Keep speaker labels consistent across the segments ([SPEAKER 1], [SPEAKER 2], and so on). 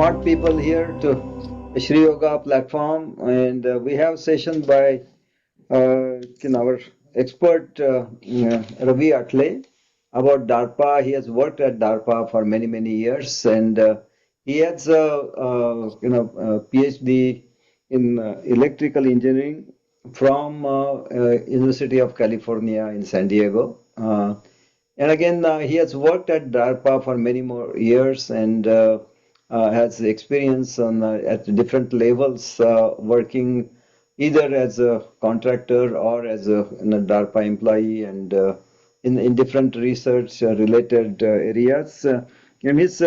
[SPEAKER 1] smart people here to Shri Yoga platform, and we have session by our expert Ravi Athale about DARPA. He has worked at DARPA for many years, and he has a PhD in electrical engineering from University of California in San Diego. And again, he has worked at DARPA for many more years and has experience on at different levels, working either as a contractor or as a DARPA employee, and in different research related areas. And his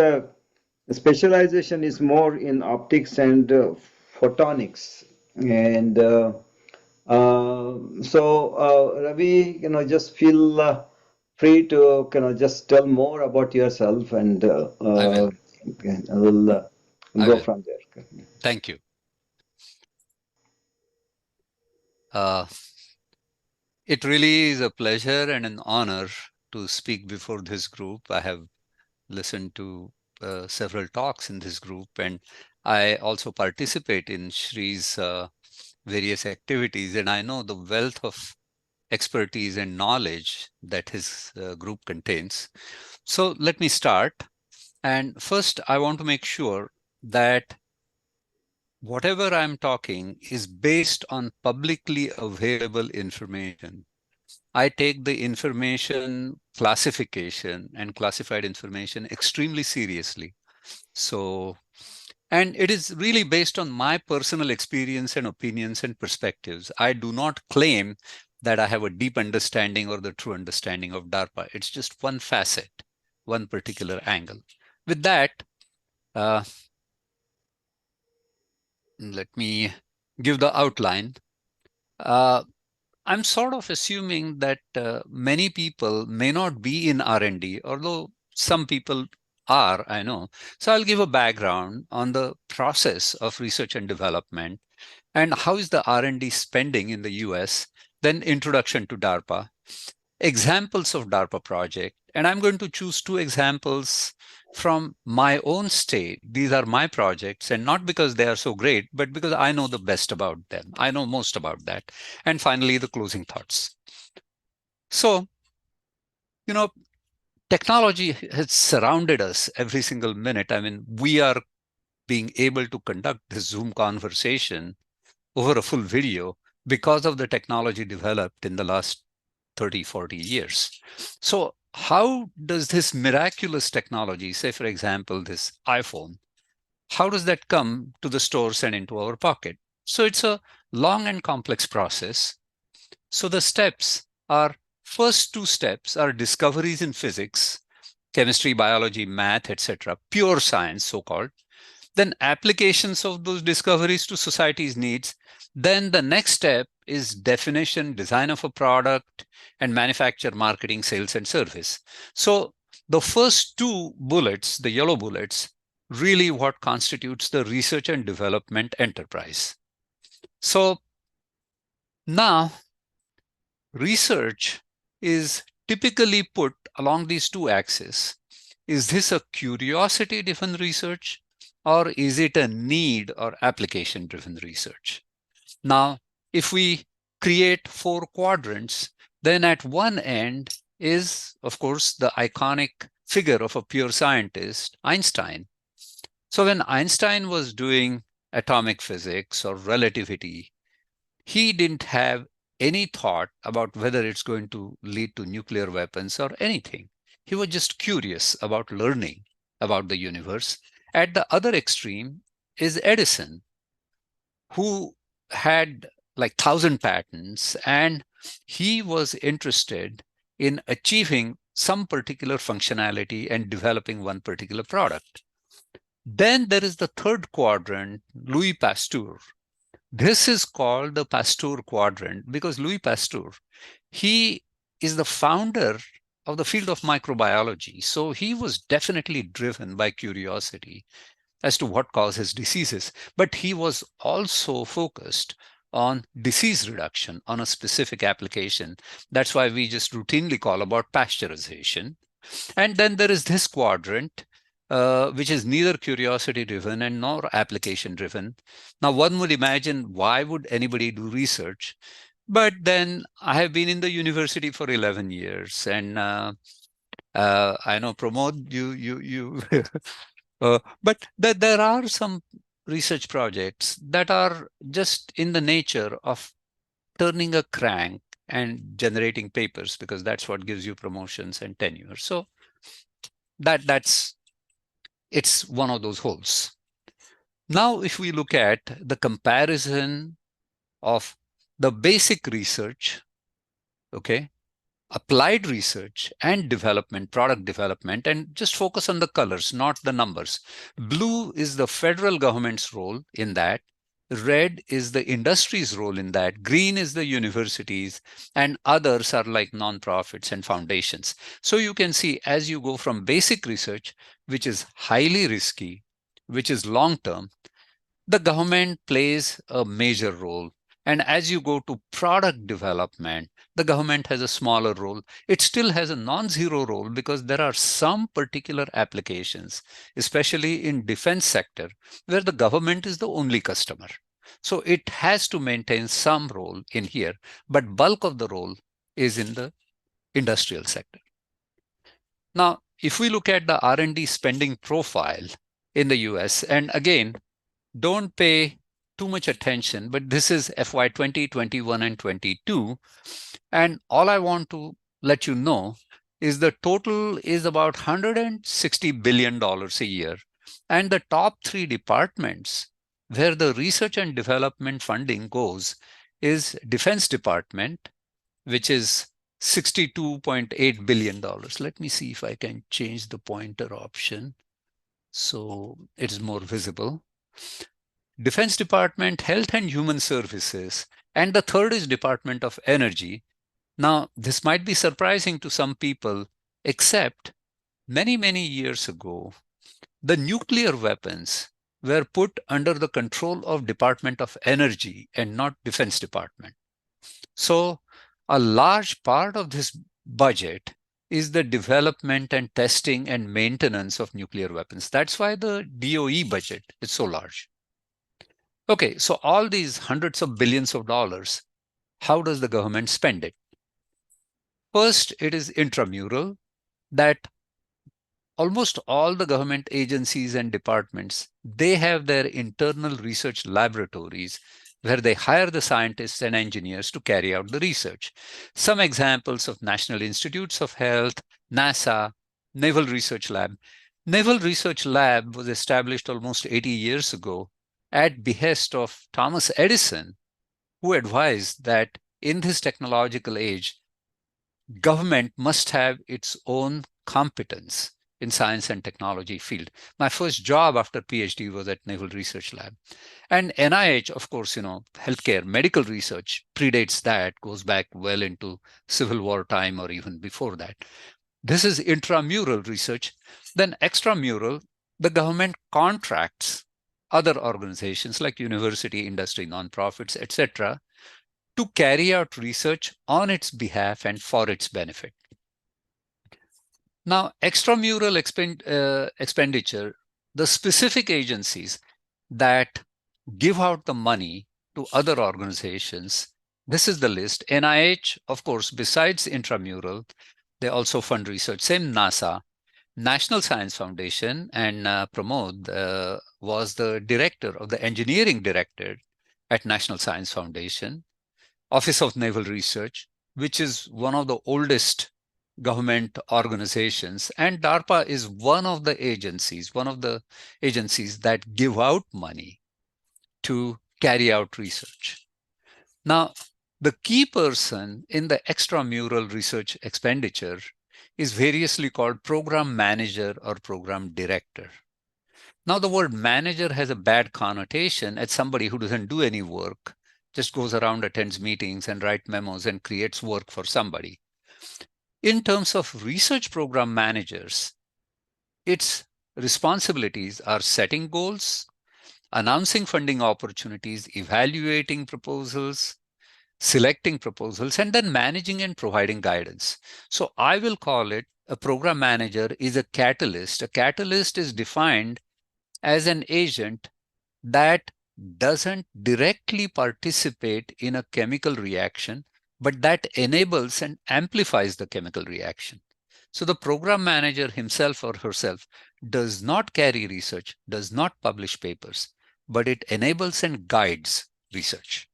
[SPEAKER 1] specialization is more in optics and photonics. And Ravi, just feel free to just tell more about yourself, and
[SPEAKER 2] I will.
[SPEAKER 1] I will
[SPEAKER 2] I
[SPEAKER 1] go
[SPEAKER 2] will.
[SPEAKER 1] from there.
[SPEAKER 2] Thank you. Uh, it really is a pleasure and an honor to speak before this group. I have listened to several talks in this group, and I also participate in Shri's various activities, and I know the wealth of expertise and knowledge that his group contains. So let me start. And first, I want to make sure that whatever I'm talking is based on publicly available information. I take the information classification and classified information extremely seriously. So, and it is really based on my personal experience and opinions and perspectives. I do not claim that I have a deep understanding or the true understanding of DARPA. It's just one facet, one particular angle. With that, uh, let me give the outline. I'm sort of assuming that many people may not be in R&D, although some people are, I know. So I'll give a background on the process of research and development and how is the R&D spending in the US, then introduction to DARPA, examples of DARPA project, and I'm going to choose two examples from my own state. These are my projects, and not because they are so great, but because I know the best about them. I know most about that. And finally, the closing thoughts. So, technology has surrounded us every single minute. I mean, we are being able to conduct this Zoom conversation over a full video because of the technology developed in the last 30, 40 years. So how does this miraculous technology, say, for example, this iPhone, how does that come to the stores and into our pocket? So it's a long and complex process. So the steps are, first two steps are discoveries in physics, chemistry, biology, math, etc., pure science, so-called. Then applications of those discoveries to society's needs. Then the next step is definition, design of a product, and manufacture, marketing, sales, and service. So the first two bullets, the yellow bullets, really what constitutes the research and development enterprise. So now research is typically put along these two axes. Is this a curiosity-driven research, or is it a need or application-driven research? Now, if we create four quadrants, then at one end is, of course, the iconic figure of a pure scientist, Einstein. So when Einstein was doing atomic physics or relativity, he didn't have any thought about whether it's going to lead to nuclear weapons or anything. He was just curious about learning about the universe. At the other extreme is Edison, who had like 1,000 patents, and he was interested in achieving some particular functionality and developing one particular product. Then there is the third quadrant, Louis Pasteur. This is called the Pasteur quadrant because Louis Pasteur, he is the founder of the field of microbiology. So he was definitely driven by curiosity as to what causes diseases, but he was also focused on disease reduction on a specific application. That's why we just routinely call about pasteurization. And then there is this quadrant, which is neither curiosity driven and nor application driven. Now, one would imagine, why would anybody do research? But then I have been in the university for 11 years, and I know, Pramod, but there are some research projects that are just in the nature of turning a crank and generating papers, because that's what gives you promotions and tenure. So that's it's one of those holes. Now, if we look at the comparison of the basic research, okay, applied research and development, product development, and just focus on the colors, not the numbers. Blue is the federal government's role in that. Red is the industry's role in that. Green is the universities, and others are like nonprofits and foundations. So you can see, as you go from basic research, which is highly risky, which is long term, the government plays a major role. And as you go to product development, the government has a smaller role. It still has a non-zero role, because there are some particular applications, especially in defense sector, where the government is the only customer. So it has to maintain some role in here, but bulk of the role is in the industrial sector. Now, if we look at the R&D spending profile in the US, and again, don't pay too much attention, but this is FY 2021 and 22. And all I want to let you know is the total is about $160 billion a year. And the top three departments where the research and development funding goes is Defense Department, which is $62.8 billion. Let me see if I can change the pointer option so it is more visible. Defense Department, Health and Human Services, and the third is Department of Energy. Now, this might be surprising to some people, except many, many years ago, the nuclear weapons were put under the control of Department of Energy and not Defense Department. So a large part of this budget is the development and testing and maintenance of nuclear weapons. That's why the DOE budget is so large. Okay, so all these hundreds of billions of dollars, how does the government spend it? First, it is intramural, that almost all the government agencies and departments, they have their internal research laboratories where they hire the scientists and engineers to carry out the research. Some examples of National Institutes of Health, NASA, Naval Research Lab. Naval Research Lab was established almost 80 years ago at behest of Thomas Edison, who advised that in this technological age, government must have its own competence in science and technology field. My first job after PhD was at Naval Research Lab. And NIH, of course, healthcare, medical research predates that, goes back well into Civil War time or even before that. This is intramural research. Then extramural, the government contracts other organizations like university, industry, nonprofits, etc., to carry out research on its behalf and for its benefit. Now, extramural expenditure, the specific agencies that give out the money to other organizations, this is the list. NIH, of course, besides intramural, they also fund research. Same NASA, National Science Foundation, and Pramod was the director of the engineering director at National Science Foundation. Office of Naval Research, which is one of the oldest government organizations, and DARPA is one of the agencies that give out money to carry out research. Now, the key person in the extramural research expenditure is variously called program manager or program director. Now, the word manager has a bad connotation as somebody who doesn't do any work, just goes around, attends meetings and writes memos and creates work for somebody. In terms of research program managers, its responsibilities are setting goals, announcing funding opportunities, evaluating proposals, selecting proposals, and then managing and providing guidance. So I will call it a program manager is a catalyst. A catalyst is defined as an agent that doesn't directly participate in a chemical reaction, but that enables and amplifies the chemical reaction. So the program manager himself or herself does not carry research, does not publish papers, but it enables and guides research.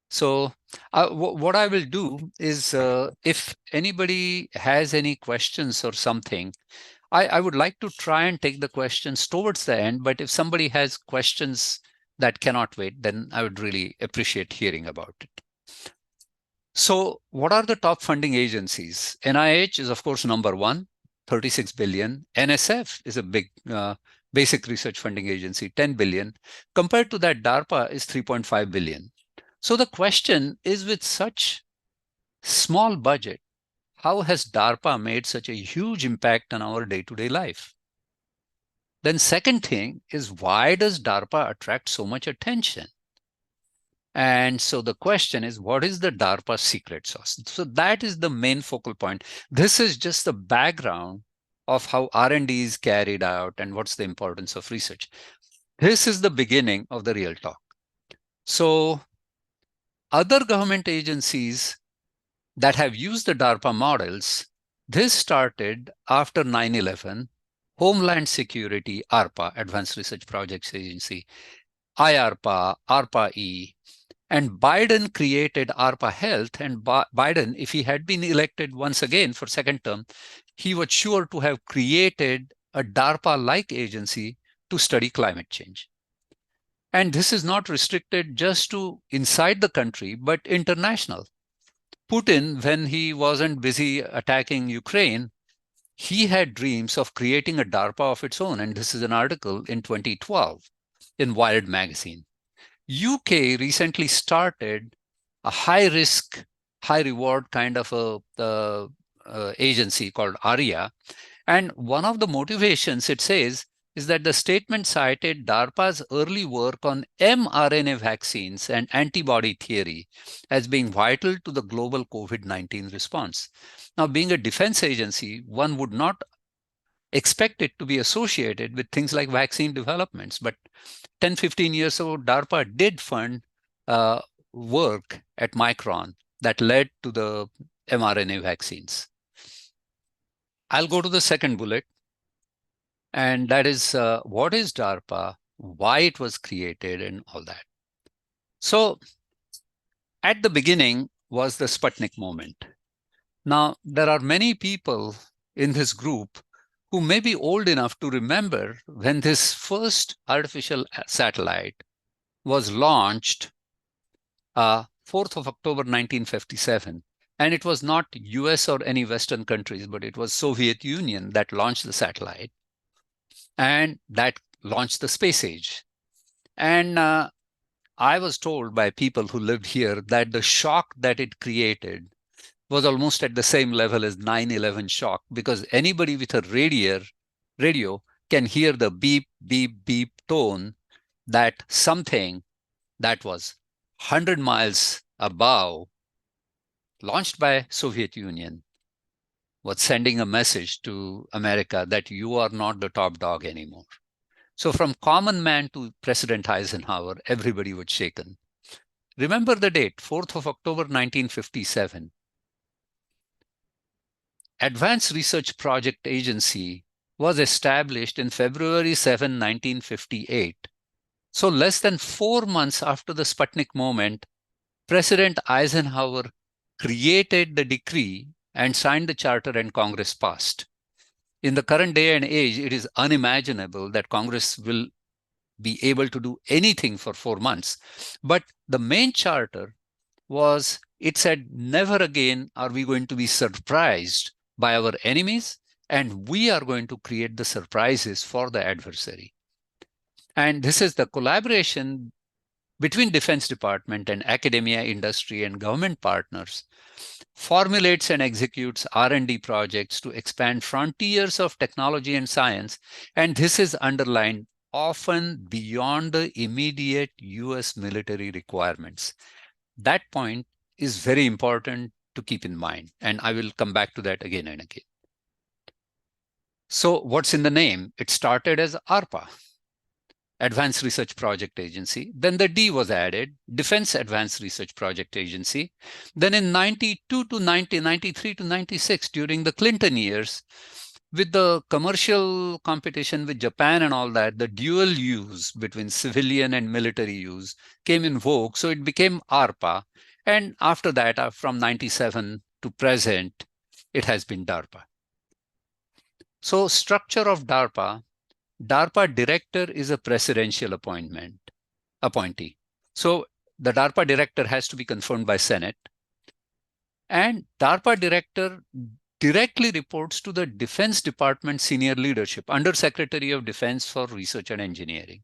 [SPEAKER 2] So what I will do is if anybody has any questions or something, I would like to try and take the questions towards the end, but if somebody has questions that cannot wait, then I would really appreciate hearing about it. So what are the top funding agencies? NIH is, of course, number one, 36 billion. NSF is a big basic research funding agency, 10 billion. Compared to that, DARPA is 3.5 billion. So the question is, with such small budget, how has DARPA made such a huge impact on our day-to-day life? Then second thing is, why does DARPA attract so much attention? And so the question is, what is the DARPA secret sauce? So that is the main focal point. This is just the background of how R&D is carried out and what's the importance of research. This is the beginning of the real talk. So other government agencies that have used the DARPA models, this started after 9/11, Homeland Security, ARPA, Advanced Research Projects Agency, IARPA, ARPA-E, and Biden created ARPA Health. And Biden, if he had been elected once again for second term, he was sure to have created a DARPA-like agency to study climate change. And this is not restricted just to inside the country, but international. Putin, when he wasn't busy attacking Ukraine, he had dreams of creating a DARPA of its own. And this is an article in 2012 in Wired magazine. UK recently started a high risk, high reward kind of a agency called ARIA. And one of the motivations, it says, is that the statement cited DARPA's early work on mRNA vaccines and antibody theory as being vital to the global COVID-19 response. Now, being a defense agency, one would not expect it to be associated with things like vaccine developments. But 10, 15 years ago, DARPA did fund work at Micron that led to the mRNA vaccines. I'll go to the second bullet, and that is what is DARPA, why it was created, and all that. So at the beginning was the Sputnik moment. Now, there are many people in this group who may be old enough to remember when this first artificial satellite was launched 4th of October 1957. And it was not US or any Western countries, but it was Soviet Union that launched the satellite and that launched the space age. And I was told by people who lived here that the shock that it created was almost at the same level as 9/11 shock, because anybody with a radio can hear the beep, beep, beep tone that something that was 100 miles above, launched by Soviet Union, was sending a message to America that you are not the top dog anymore. So from common man to President Eisenhower, everybody was shaken. Remember the date, 4th of October 1957. Advanced Research Project Agency was established in February 7, 1958. So less than 4 months after the Sputnik moment, President Eisenhower created the decree and signed the charter, and Congress passed. In the current day and age, it is unimaginable that Congress will be able to do anything for 4 months. But the main charter was, it said, never again are we going to be surprised by our enemies, and we are going to create the surprises for the adversary. And this is the collaboration between Defense Department and academia, industry, and government partners, formulates and executes R&D projects to expand frontiers of technology and science. And this is underlined, often beyond the immediate US military requirements. That point is very important to keep in mind, and I will come back to that again and again. So what's in the name? It started as ARPA, Advanced Research Project Agency. Then the D was added, Defense Advanced Research Project Agency. Then in 92 to 90, 93 to 96, during the Clinton years, with the commercial competition with Japan and all that, the dual use between civilian and military use came in vogue. So it became ARPA. And after that, from 97 to present, it has been DARPA. So structure of DARPA director is a presidential appointee. So the DARPA director has to be confirmed by Senate. And DARPA director directly reports to the Defense Department senior leadership, Under Secretary of Defense for Research and Engineering.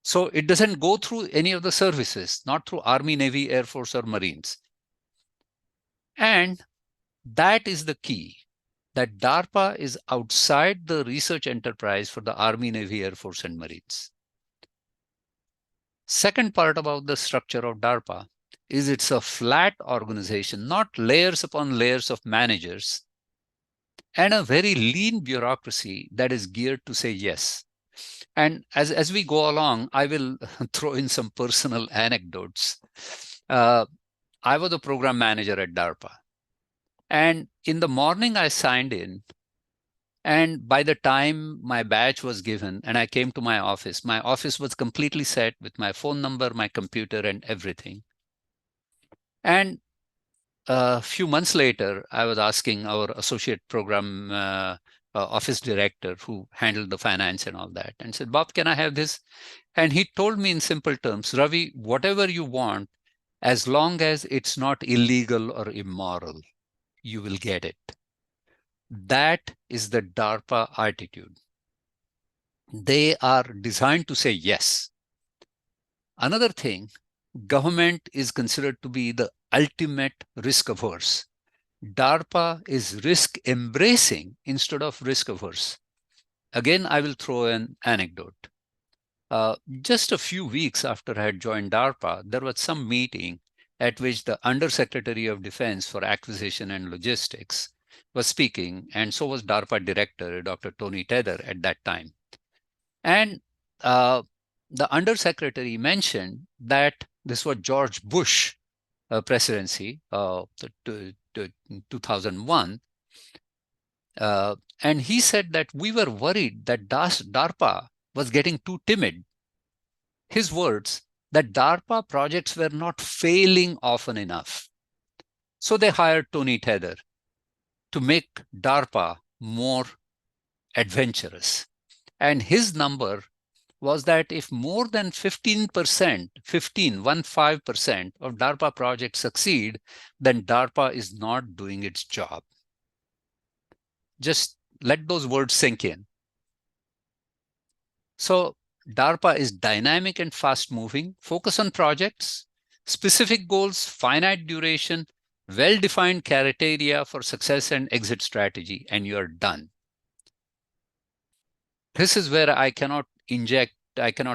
[SPEAKER 2] So it doesn't go through any of the services, not through Army, Navy, Air Force, or Marines. And that is the key, that DARPA is outside the research enterprise for the Army, Navy, Air Force, and Marines. Second part about the structure of DARPA is it's a flat organization, not layers upon layers of managers, and a very lean bureaucracy that is geared to say yes. And as we go along, I will throw in some personal anecdotes. I was a program manager at DARPA. And in the morning, I signed in. And by the time my badge was given and I came to my office was completely set with my phone number, my computer, and everything. And a few months later, I was asking our associate program office director who handled the finance and all that, and said, Bob, can I have this? And he told me in simple terms, Ravi, whatever you want, as long as it's not illegal or immoral, you will get it. That is the DARPA attitude. They are designed to say yes. Another thing, government is considered to be the ultimate risk averse. DARPA is risk embracing instead of risk averse. Again, I will throw an anecdote. Just a few weeks after I had joined DARPA, there was some meeting at which the Undersecretary of Defense for Acquisition and Logistics was speaking, and so was DARPA Director, Dr. Tony Tether, at that time. And the Undersecretary mentioned that this was George Bush presidency, 2001. And he said that we were worried that DARPA was getting too timid. His words, that DARPA projects were not failing often enough. So they hired Tony Tether to make DARPA more adventurous. And his number was that if more than 15% of DARPA projects succeed, then DARPA is not doing its job. Just let those words sink in. So DARPA is dynamic and fast-moving, focus on projects, specific goals, finite duration, well-defined criteria for success and exit strategy, and you're done. This is where I cannot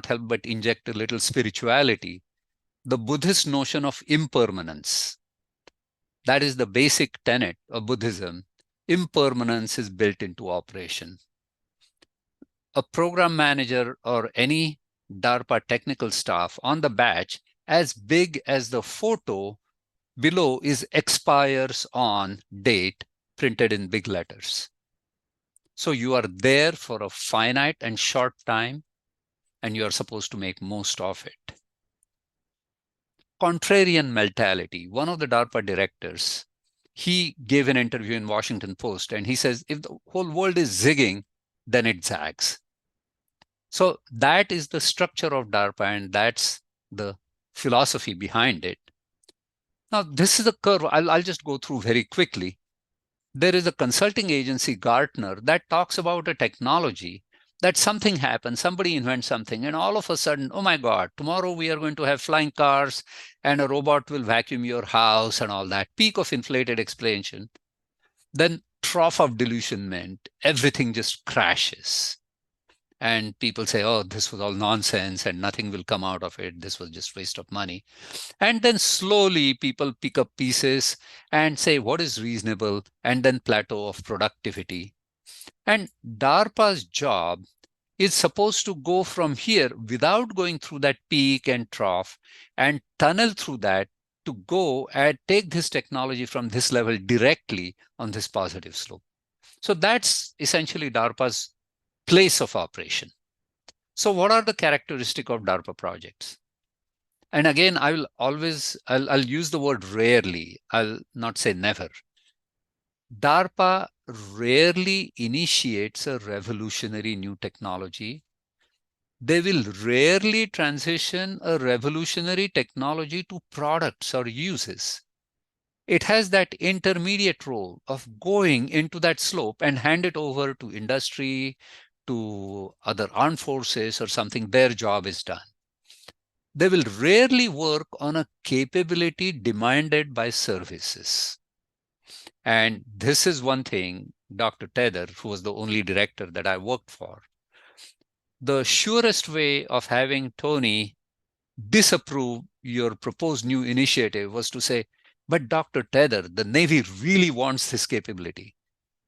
[SPEAKER 2] help but inject a little spirituality. The Buddhist notion of impermanence. That is the basic tenet of Buddhism. Impermanence is built into operation. A program manager or any DARPA technical staff on the batch, as big as the photo below, is expires on date, printed in big letters. So you are there for a finite and short time, and you are supposed to make most of it. Contrarian mentality. One of the DARPA directors, he gave an interview in Washington Post, and he says, if the whole world is zigging, then it zags. So that is the structure of DARPA, and that's the philosophy behind it. Now, this is a curve I'll just go through very quickly. There is a consulting agency, Gartner, that talks about a technology that something happens, somebody invents something, and all of a sudden, oh my God, tomorrow we are going to have flying cars and a robot will vacuum your house and all that. Peak of inflated expansion. Then trough of delusionment, everything just crashes. and people say, oh, this was all nonsense and nothing will come out of it. This was just waste of money. And then slowly people pick up pieces and say, what is reasonable? And then plateau of productivity. And DARPA's job is supposed to go from here without going through that peak and trough and tunnel through that to go and take this technology from this level directly on this positive slope. So that's essentially DARPA's place of operation. So what are the characteristics of DARPA projects? And again, I'll use the word rarely. I'll not say never. DARPA rarely initiates a revolutionary new technology. They will rarely transition a revolutionary technology to products or uses. It has that intermediate role of going into that slope and hand it over to industry, to other armed forces or something. Their job is done. They will rarely work on a capability demanded by services. And this is one thing Dr. Tether, who was the only director that I worked for, the surest way of having Tony disapprove your proposed new initiative was to say, but Dr. Tether, the Navy really wants this capability.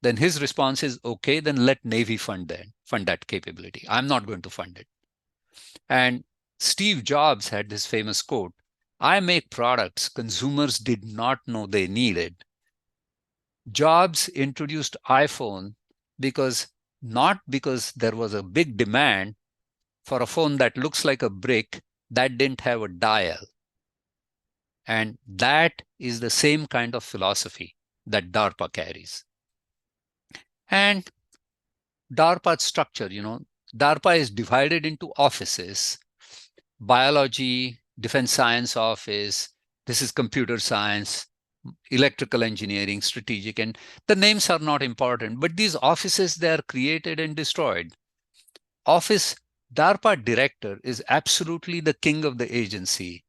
[SPEAKER 2] Then his response is, okay, then let Navy fund that capability. I'm not going to fund it. And Steve Jobs had this famous quote, I make products consumers did not know they needed. Jobs introduced iPhone not because there was a big demand for a phone that looks like a brick that didn't have a dial. And that is the same kind of philosophy that DARPA carries. And DARPA structure, DARPA is divided into offices: biology, defense science office, this is computer science, electrical engineering, strategic, and the names are not important, but these offices, they are created and destroyed. Office DARPA director is absolutely the king of the agency.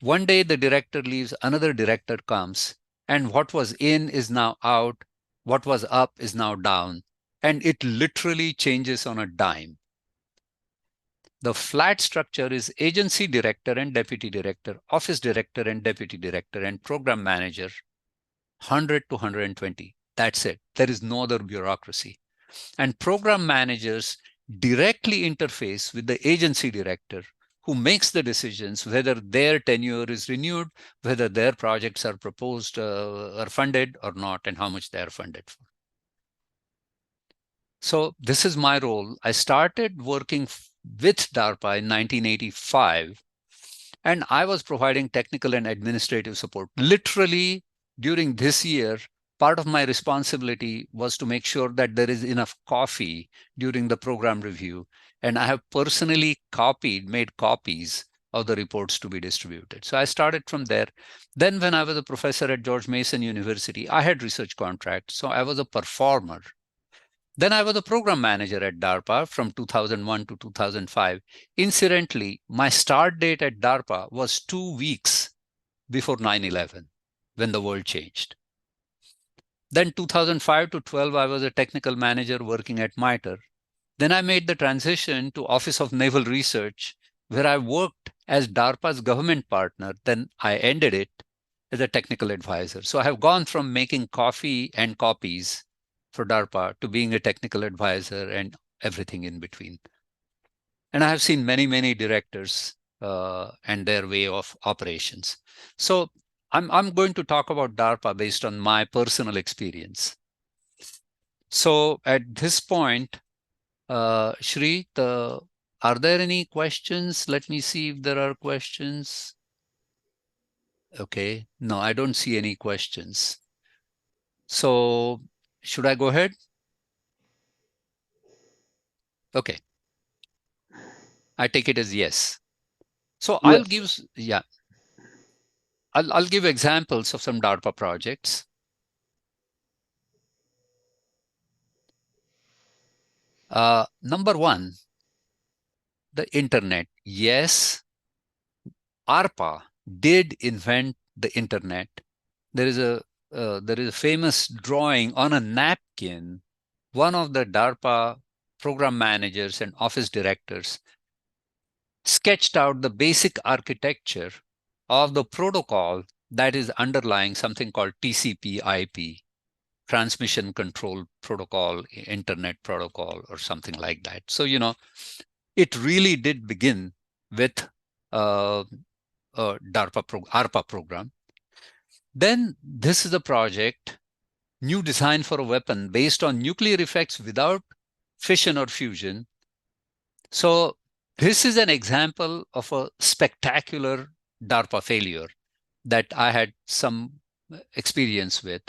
[SPEAKER 2] One day the director leaves, another director comes, and what was in is now out, what was up is now down, and it literally changes on a dime. The flat structure is agency director and deputy director, office director and deputy director, and program manager, 100 to 120. That's it. There is no other bureaucracy. And program managers directly interface with the agency director, who makes the decisions whether their tenure is renewed, whether their projects are proposed or funded or not, and how much they are funded for. So this is my role. I started working with DARPA in 1985, and I was providing technical and administrative support. Literally, during this year, part of my responsibility was to make sure that there is enough coffee during the program review. And I have personally made copies of the reports to be distributed. So I started from there. Then when I was a professor at George Mason University, I had research contracts. So I was a performer. Then I was a program manager at DARPA from 2001 to 2005. Incidentally, my start date at DARPA was 2 weeks before 9/11, when the world changed. Then 2005 to 12, I was a technical manager working at MITRE. Then I made the transition to Office of Naval Research, where I worked as DARPA's government partner. Then I ended it as a technical advisor. So I have gone from making coffee and copies for DARPA to being a technical advisor and everything in between. And I have seen many, many directors and their way of operations. So I'm going to talk about DARPA based on my personal experience. So at this point, Shri, are there any questions? Let me see if there are questions. Okay, no, I don't see any questions. So should I go ahead? Okay. I take it as yes. So I'll
[SPEAKER 1] Yes.
[SPEAKER 2] give examples of some DARPA projects. Number one, the internet. Yes, ARPA did invent the internet. There is a famous drawing on a napkin. One of the DARPA program managers, and office directors sketched out the basic architecture of the protocol that is underlying something called TCP/IP, Transmission Control Protocol, Internet Protocol, or something like that. So, it really did begin with a ARPA program. Then this is a project, New Design for a Weapon, based on nuclear effects without fission or fusion. So this is an example of a spectacular DARPA failure that I had some experience with.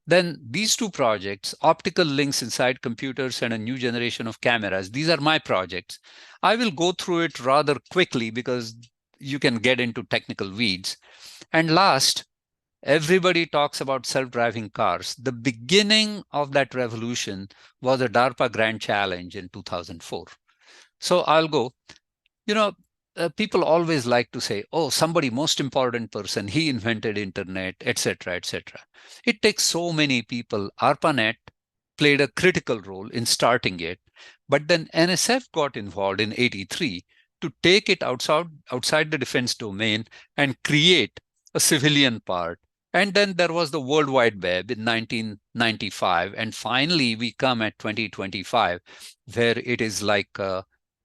[SPEAKER 2] Then these two projects, optical links inside computers and a new generation of cameras, these are my projects. I will go through it rather quickly because you can get into technical weeds. And last, everybody talks about self-driving cars. The beginning of that revolution was a DARPA Grand Challenge in 2004. So I'll go. People always like to say, oh, somebody most important person, he invented internet, etc., etc. It takes so many people. ARPANET played a critical role in starting it, but then NSF got involved in 83 to take it outside the defense domain and create a civilian part. And then there was the World Wide Web in 1995. And finally, we come at 2025, where it is like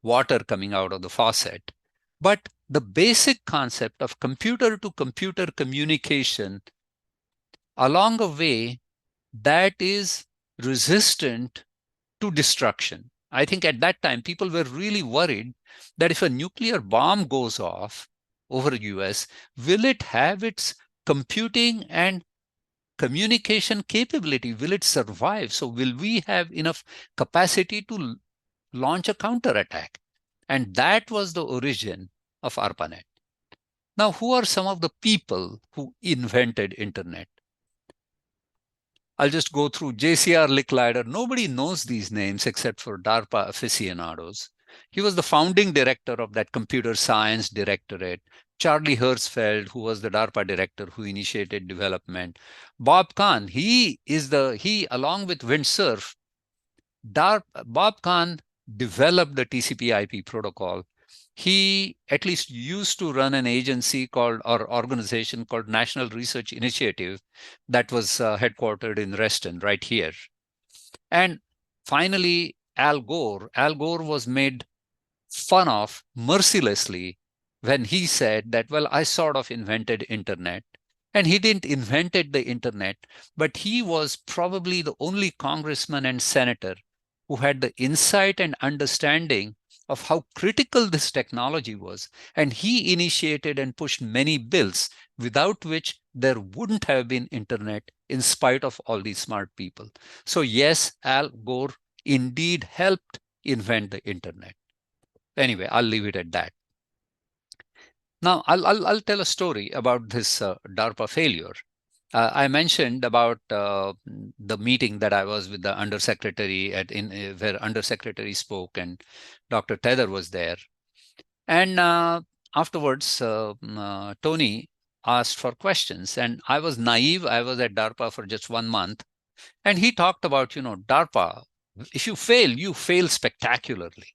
[SPEAKER 2] water coming out of the faucet. But the basic concept of computer to computer communication along a way that is resistant to destruction. I think at that time, people were really worried that if a nuclear bomb goes off over the US, will it have its computing and communication capability? Will it survive? So will we have enough capacity to launch a counterattack? And that was the origin of ARPANET. Now, who are some of the people who invented internet? I'll just go through JCR Licklider. Nobody knows these names except for DARPA aficionados. He was the founding director of that computer science directorate. Charlie Herzfeld, who was the DARPA director who initiated development. Bob Kahn, he along with Windsurf, Bob Kahn developed the TCP/IP protocol. He at least used to run an agency called, or organization called, National Research Initiative that was headquartered in Reston, right here. And finally, Al Gore. Al Gore was made fun of mercilessly when he said that, well, I sort of invented internet. And he didn't invented the internet, but he was probably the only congressman and senator who had the insight and understanding of how critical this technology was. And he initiated and pushed many bills without which there wouldn't have been internet in spite of all these smart people. So yes, Al Gore indeed helped invent the internet. Anyway, I'll leave it at that. Now, I'll tell a story about this DARPA failure. I mentioned about the meeting that I was with the undersecretary where undersecretary spoke and Dr. Tether was there. And afterwards, Tony asked for questions. And I was naive. I was at DARPA for just 1 month. And he talked about, DARPA, if you fail spectacularly.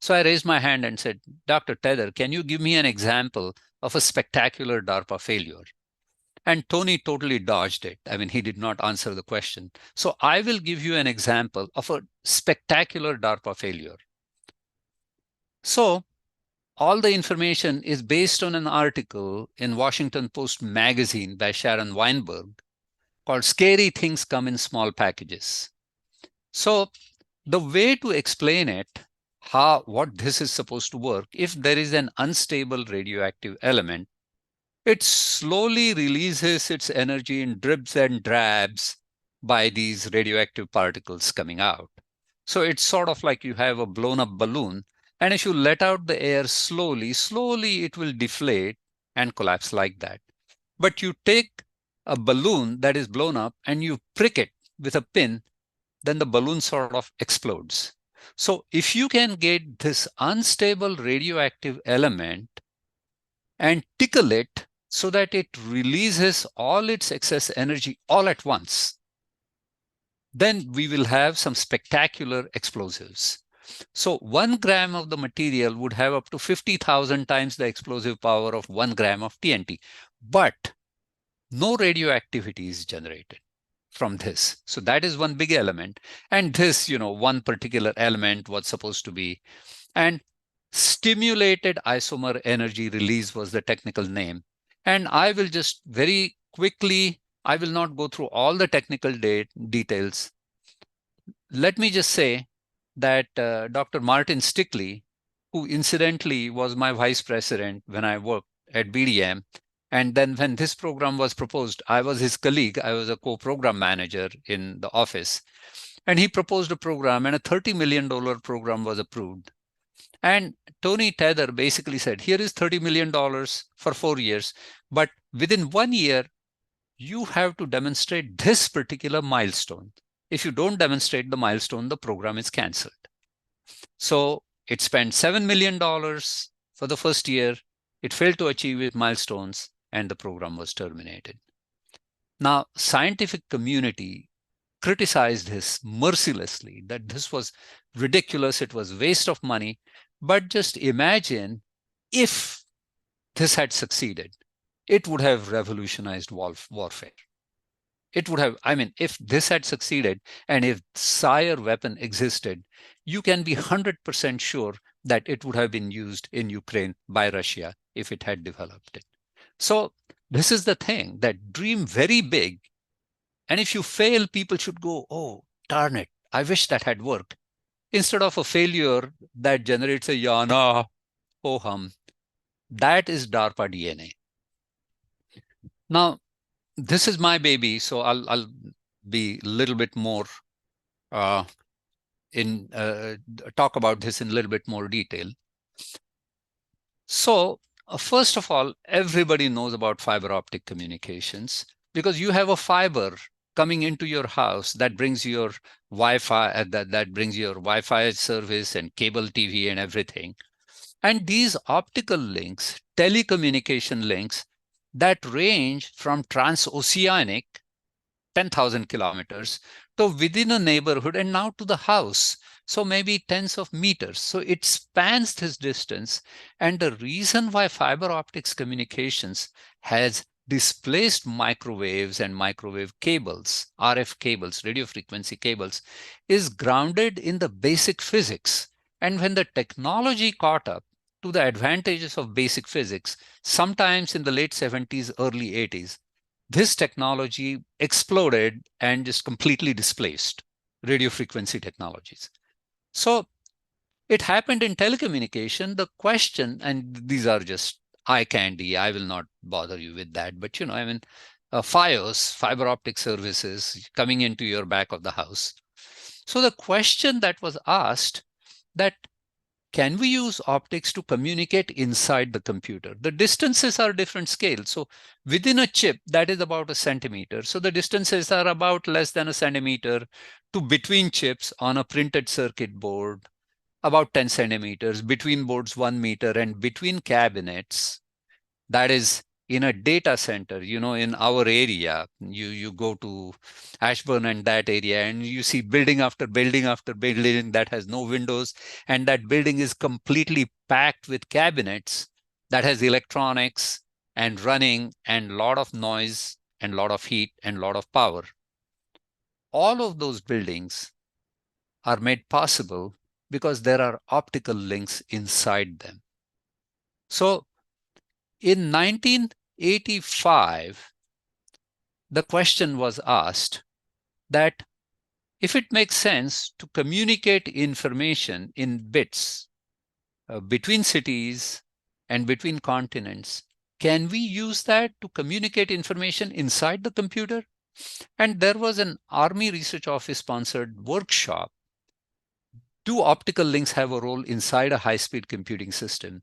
[SPEAKER 2] So I raised my hand and said, Dr. Tether, can you give me an example of a spectacular DARPA failure? And Tony totally dodged it. I mean, he did not answer the question. So I will give you an example of a spectacular DARPA failure. So all the information is based on an article in Washington Post magazine by Sharon Weinberg called Scary Things Come in Small Packages. So the way to explain it, what this is supposed to work, if there is an unstable radioactive element, it slowly releases its energy in dribs and drabs by these radioactive particles coming out. So it's sort of like you have a blown up balloon, and if you let out the air slowly it will deflate and collapse like that. But you take a balloon that is blown up and you prick it with a pin, then the balloon sort of explodes. So if you can get this unstable radioactive element and tickle it so that it releases all its excess energy all at once, then we will have some spectacular explosives. So 1 gram of the material would have up to 50,000 times the explosive power of 1 gram of TNT. But no radioactivity is generated from this. So that is one big element. And this, one particular element was supposed to be, and stimulated isomer energy release was the technical name. And I will just very quickly, I will not go through all the technical details. Let me just say that Dr. Martin Stickley, who incidentally was my vice president when I worked at BDM, and then when this program was proposed, I was his colleague. I was a co-program manager in the office. And he proposed a program, and a $30 million program was approved. And Tony Tether basically said, here is $30 million for 4 years, but within 1 year, you have to demonstrate this particular milestone. If you don't demonstrate the milestone, the program is canceled. So it spent $7 million for the first year. It failed to achieve its milestones, and the program was terminated. Now, scientific community criticized this mercilessly, that this was ridiculous, it was waste of money. But just imagine if this had succeeded, it would have revolutionized warfare. It would have, if this had succeeded and if Sire weapon existed, you can be 100% sure that it would have been used in Ukraine by Russia if it had developed it. So this is the thing, that dream very big. And if you fail, people should go, oh, darn it, I wish that had worked. Instead of a failure that generates a yana, ho hum. That is DARPA DNA. Now, this is my baby, so I'll be a little bit more talk about this in a little bit more detail. So first of all, everybody knows about fiber optic communications because you have a fiber coming into your house that brings your Wi-Fi, that brings your Wi-Fi service and cable TV and everything. And these optical links, telecommunication links, that range from transoceanic, 10,000 kilometers, to within a neighborhood and now to the house. So maybe tens of meters. So it spans this distance. And the reason why fiber optics communications has displaced microwaves and microwave cables, RF cables, radio frequency cables, is grounded in the basic physics. And when the technology caught up to the advantages of basic physics, sometimes in the late 70s, early 80s, this technology exploded and just completely displaced radio frequency technologies. So it happened in telecommunication. The question, and these are just eye candy, I will not bother you with that, but FiOS, fiber optic services, coming into your back of the house. So the question that was asked, that can we use optics to communicate inside the computer? The distances are different scales. So within a chip, that is about a centimeter. So the distances are about less than a centimeter, to between chips on a printed circuit board, about 10 centimeters, between boards 1 meter, and between cabinets, that is in a data center, in our area, you go to Ashburn and that area, and you see building after building after building that has no windows, and that building is completely packed with cabinets that has electronics and running and a lot of noise and a lot of heat and a lot of power. All of those buildings are made possible because there are optical links inside them. So in 1985, the question was asked that if it makes sense to communicate information in bits between cities and between continents, can we use that to communicate information inside the computer? And there was an Army Research Office sponsored workshop. Do optical links have a role inside a high-speed computing system?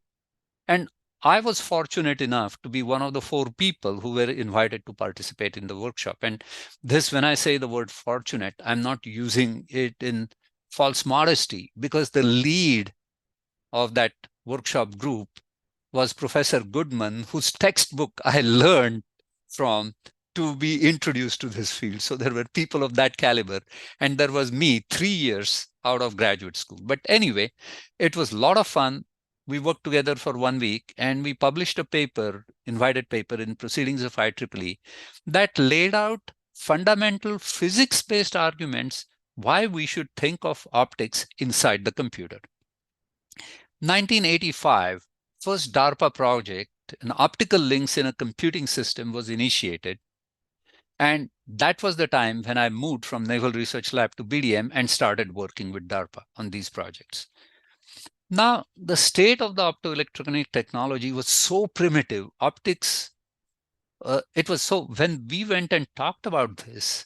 [SPEAKER 2] And I was fortunate enough to be one of the 4 people who were invited to participate in the workshop. And this, when I say the word fortunate, I'm not using it in false modesty, because the lead of that workshop group was Professor Goodman, whose textbook I learned from to be introduced to this field. So there were people of that caliber, and there was me 3 years out of graduate school. But anyway, it was a lot of fun. We worked together for 1 week, and we published a paper, invited paper in Proceedings of IEEE, that laid out fundamental physics-based arguments why we should think of optics inside the computer. 1985, first DARPA project, an optical links in a computing system was initiated. And that was the time when I moved from Naval Research Lab to BDM and started working with DARPA on these projects. Now, the state of the optoelectronic technology was so primitive, optics, it was so, when we went and talked about this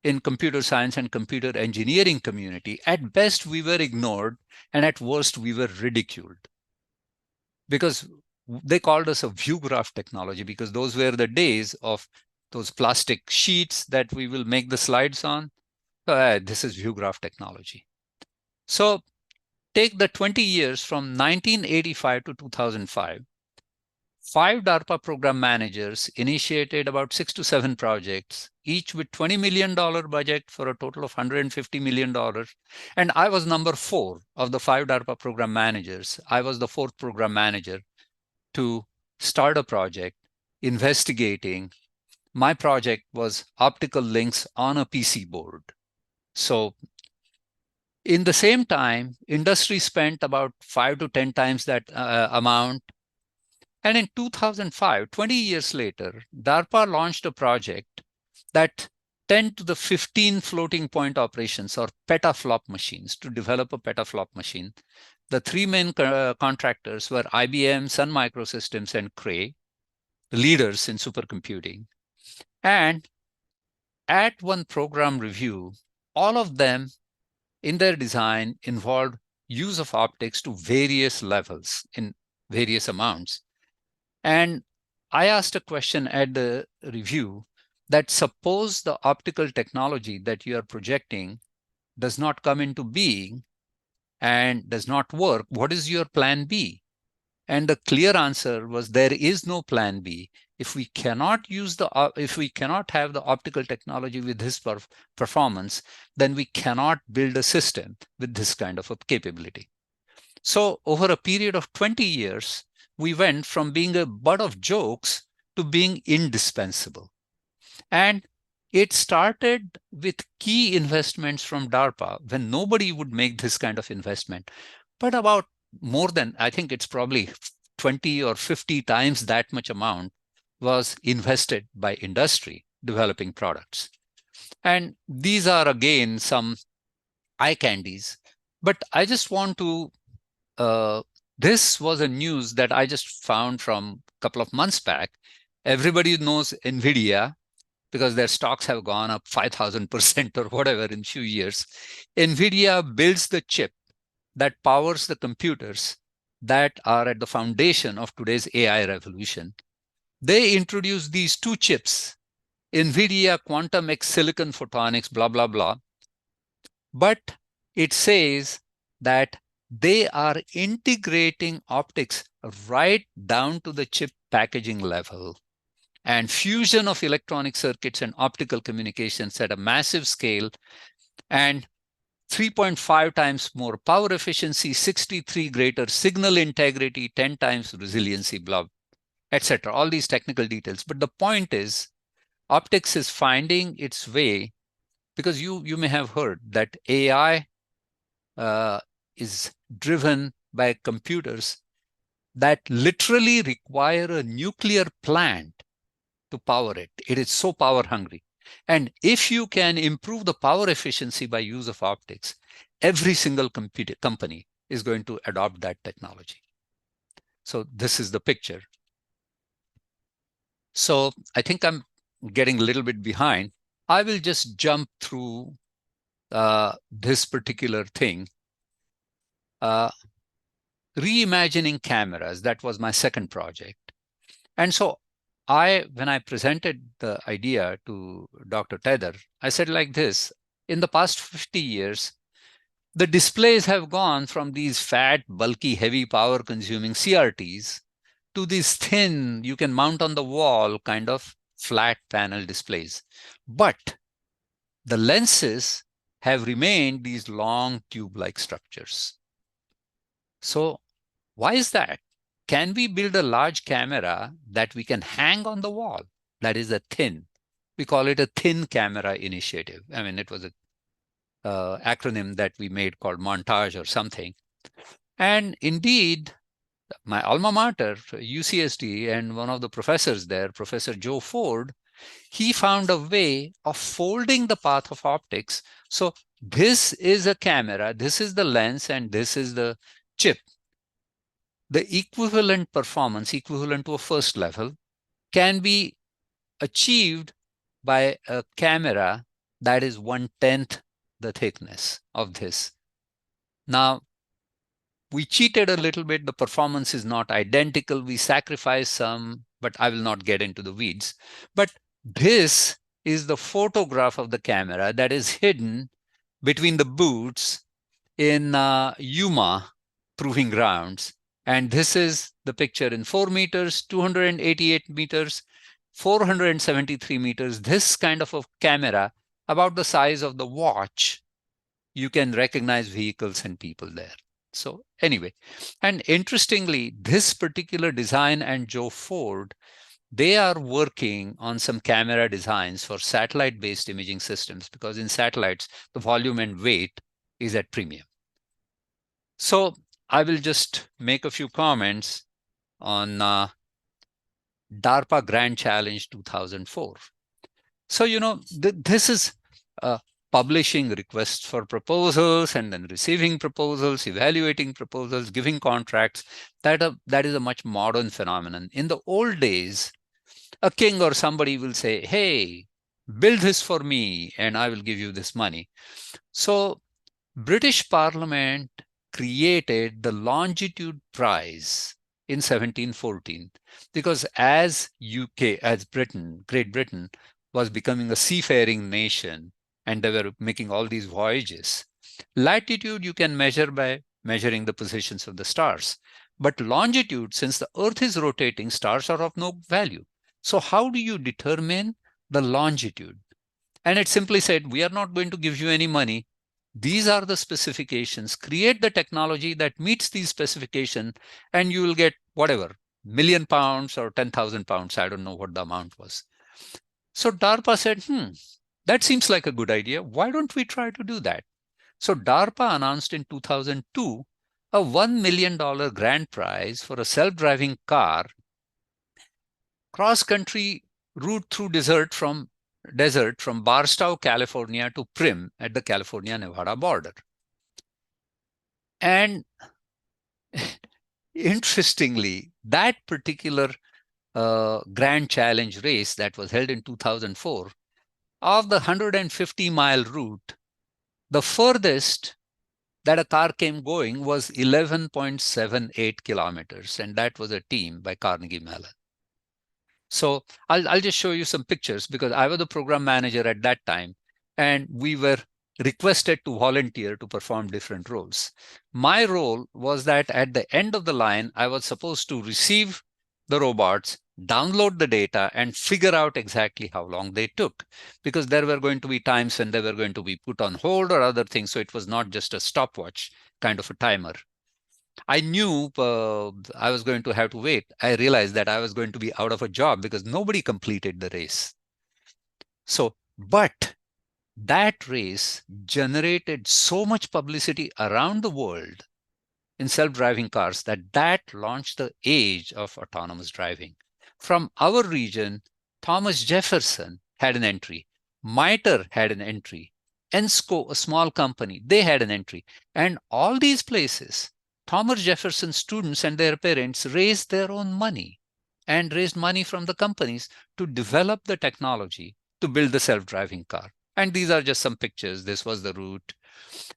[SPEAKER 2] in computer science and computer engineering community, at best we were ignored, and at worst we were ridiculed. Because they called us a view graph technology, because those were the days of those plastic sheets that we will make the slides on. This is view graph technology. So take the 20 years from 1985 to 2005. 5 DARPA program managers initiated about 6 to 7 projects, each with $20 million budget for a total of $150 million. And I was number 4 of the 5 DARPA program managers. I was the 4th program manager to start a project investigating. My project was optical links on a PC board. So in the same time, industry spent about 5 to 10 times that amount. And in 2005, 20 years later, DARPA launched a project that 10 to the 15 floating point operations, or petaflop machines, to develop a petaflop machine. The 3 main contractors were IBM, Sun Microsystems, and Cray, leaders in supercomputing. And at one program review, all of them in their design involved use of optics to various levels in various amounts. And I asked a question at the review that suppose the optical technology that you are projecting does not come into being and does not work, what is your plan B? And the clear answer was there is no plan B. If we cannot use if we cannot have the optical technology with this performance, then we cannot build a system with this kind of a capability. So over a period of 20 years, we went from being a butt of jokes to being indispensable. And it started with key investments from DARPA when nobody would make this kind of investment. But about more than, I think it's probably 20 or 50 times that much amount was invested by industry developing products. And these are again some eye candies. But I just want to, this was a news that I just found from a couple of months back. Everybody knows NVIDIA because their stocks have gone up 5,000% or whatever in a few years. NVIDIA builds the chip that powers the computers that are at the foundation of today's AI revolution. They introduced these 2 chips, NVIDIA Quantum X Silicon Photonics, blah, blah, blah. But it says that they are integrating optics right down to the chip packaging level, and fusion of electronic circuits and optical communications at a massive scale, and 3.5 times more power efficiency, 63 greater signal integrity, 10 times resiliency, blah, etc. All these technical details. But the point is, optics is finding its way, because you may have heard that AI is driven by computers that literally require a nuclear plant to power it. It is so power hungry. And if you can improve the power efficiency by use of optics, every single company is going to adopt that technology. So this is the picture. So I think I'm getting a little bit behind. I will just jump through this particular thing. Reimagining cameras, that was my second project. And so when I presented the idea to Dr. Tether, I said like this: in the past 50 years, the displays have gone from these fat, bulky, heavy power-consuming CRTs to these thin, you can mount on the wall kind of flat panel displays. But the lenses have remained these long tube-like structures. So why is that? Can we build a large camera that we can hang on the wall? That is a thin. We call it a thin camera initiative. I mean, it was a acronym that we made called montage or something. And indeed, my alma mater, UCSD, and one of the professors there, Professor Joe Ford, he found a way of folding the path of optics. So this is a camera, this is the lens, and this is the chip. The equivalent performance, equivalent to a first level, can be achieved by a camera that is 1/10 the thickness of this. Now, we cheated a little bit. The performance is not identical. We sacrificed some, but I will not get into the weeds. But this is the photograph of the camera that is hidden between the boots in Yuma Proving Grounds. And this is the picture in 4 meters, 288 meters, 473 meters. This kind of a camera, about the size of the watch, you can recognize vehicles and people there. So anyway, and interestingly, this particular design and Joe Ford, they are working on some camera designs for satellite-based imaging systems, because in satellites, the volume and weight is at premium. So I will just make a few comments on DARPA Grand Challenge 2004. So, this is publishing requests for proposals and then receiving proposals, evaluating proposals, giving contracts. That is a much modern phenomenon. In the old days, a king or somebody will say, hey, build this for me and I will give you this money. So British Parliament created the Longitude Prize in 1714 because as Great Britain was becoming a seafaring nation and they were making all these voyages. Latitude you can measure by measuring the positions of the stars. But longitude, since the Earth is rotating, stars are of no value. So how do you determine the longitude? And it simply said, we are not going to give you any money. These are the specifications. Create the technology that meets these specifications, and you will get whatever, £1,000,000 or 10,000 pounds. I don't know what the amount was. So DARPA said, that seems like a good idea. Why don't we try to do that? So DARPA announced in 2002 a $1 million grand prize for a self-driving car, cross-country route through desert from Barstow, California to Primm at the California-Nevada border. And interestingly, that particular Grand Challenge race that was held in 2004, of the 150-mile route, the furthest that a car came going was 11.78 kilometers, and that was a team by Carnegie Mellon. So I'll just show you some pictures because I was the program manager at that time, and we were requested to volunteer to perform different roles. My role was that at the end of the line, I was supposed to receive the robots, download the data, and figure out exactly how long they took, because there were going to be times when they were going to be put on hold or other things. So it was not just a stopwatch kind of a timer. I knew I was going to have to wait. I realized that I was going to be out of a job because nobody completed the race. So, but that race generated so much publicity around the world in self-driving cars that launched the age of autonomous driving. From our region, Thomas Jefferson had an entry. MITRE had an entry. ENSCO, a small company, they had an entry. And all these places, Thomas Jefferson students and their parents raised their own money and raised money from the companies to develop the technology to build the self-driving car. And these are just some pictures. This was the route.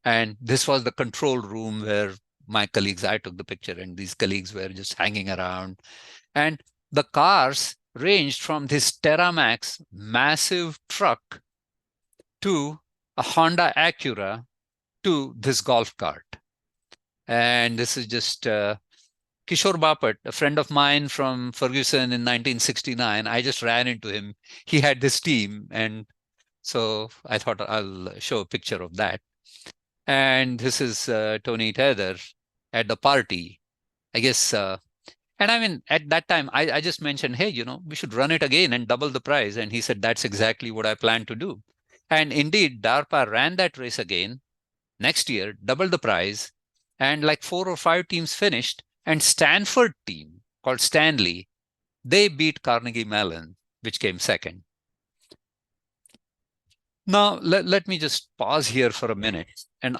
[SPEAKER 2] And this was the control room where my colleagues, I took the picture, and these colleagues were just hanging around. And the cars ranged from this Terramax massive truck to a Honda Acura to this golf cart. And this is just Kishore Bapat, a friend of mine from Ferguson in 1969, I just ran into him. He had this team, and so I thought I'll show a picture of that. And this is Tony Tether at the party. I guess, and I mean, at that time, I just mentioned, hey, we should run it again and double the price. And he said, that's exactly what I plan to do. And indeed, DARPA ran that race again next year, doubled the price, and like 4 or 5 teams finished. And Stanford team called Stanley, they beat Carnegie Mellon, which came second. Now, let me just pause here for a minute, and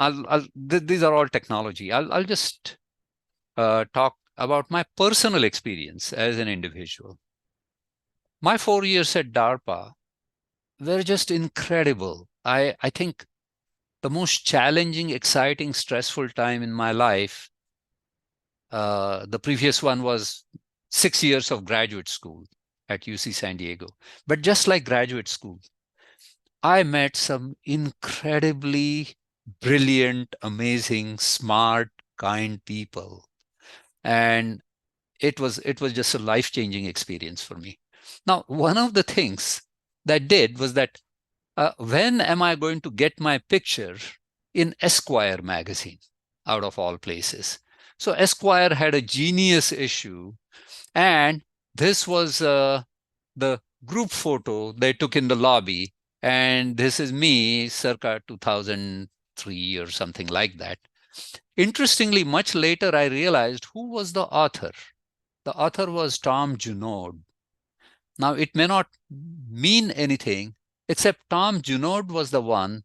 [SPEAKER 2] these are all technology. I'll just talk about my personal experience as an individual. My 4 years at DARPA were just incredible. I think the most challenging, exciting, stressful time in my life. The previous one was 6 years of graduate school at UC San Diego. But just like graduate school, I met some incredibly brilliant, amazing, smart, kind people. And it was just a life-changing experience for me. Now, one of the things that did was that when am I going to get my picture in Esquire magazine, out of all places? So Esquire had a genius issue, and this was the group photo they took in the lobby. And this is me circa 2003 or something like that. Interestingly, much later, I realized who was the author. The author was Tom Junod. Now, it may not mean anything, except Tom Junod was the one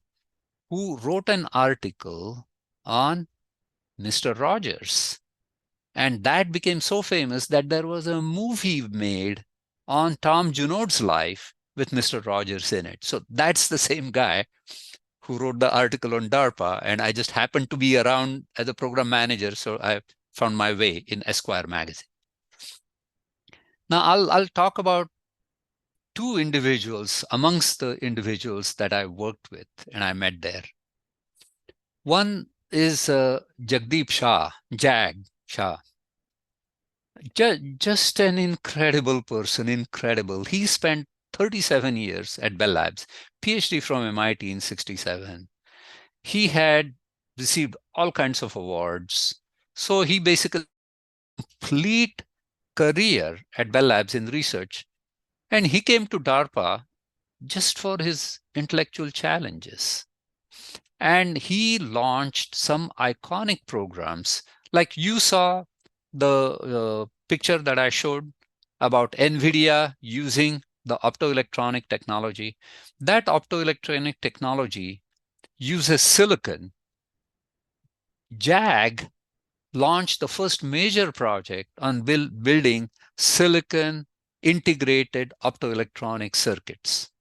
[SPEAKER 2] who wrote an article on Mr. Rogers. And that became so famous that there was a movie made on Tom Junod's life with Mr. Rogers in it. So that's the same guy who wrote the article on DARPA. And I just happened to be around as a program manager, so I found my way in Esquire magazine. Now, I'll talk about 2 individuals amongst the individuals that I worked with and I met there. One is Jagdeep Shah, Jag Shah. Just an incredible person, incredible. He spent 37 years at Bell Labs, PhD from MIT in 67. He had received all kinds of awards. So he basically complete career at Bell Labs in research. And he came to DARPA just for his intellectual challenges. And he launched some iconic programs. Like you saw the picture that I showed about NVIDIA using the optoelectronic technology. That optoelectronic technology uses silicon. Jag launched the first major project on building silicon integrated optoelectronic circuits.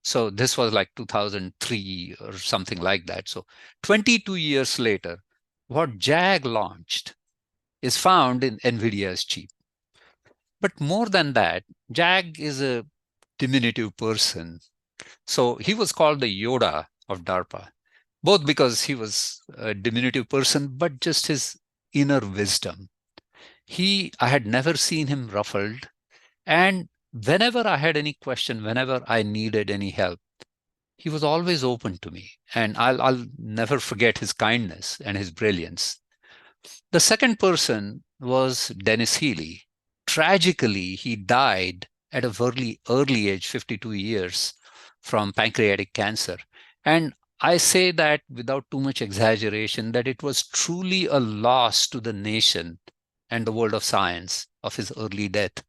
[SPEAKER 2] So this was like 2003 or something like that. So 22 years later, what Jag launched is found in NVIDIA's chip. But more than that, Jag is a diminutive person. So he was called the Yoda of DARPA, both because he was a diminutive person, but just his inner wisdom. I had never seen him ruffled. And whenever I had any question, whenever I needed any help, he was always open to me. And I'll never forget his kindness and his brilliance. The second person was Dennis Healy. Tragically, he died at a very early age, 52 years, from pancreatic cancer. And I say that without too much exaggeration, that it was truly a loss to the nation and the world of science of his early death.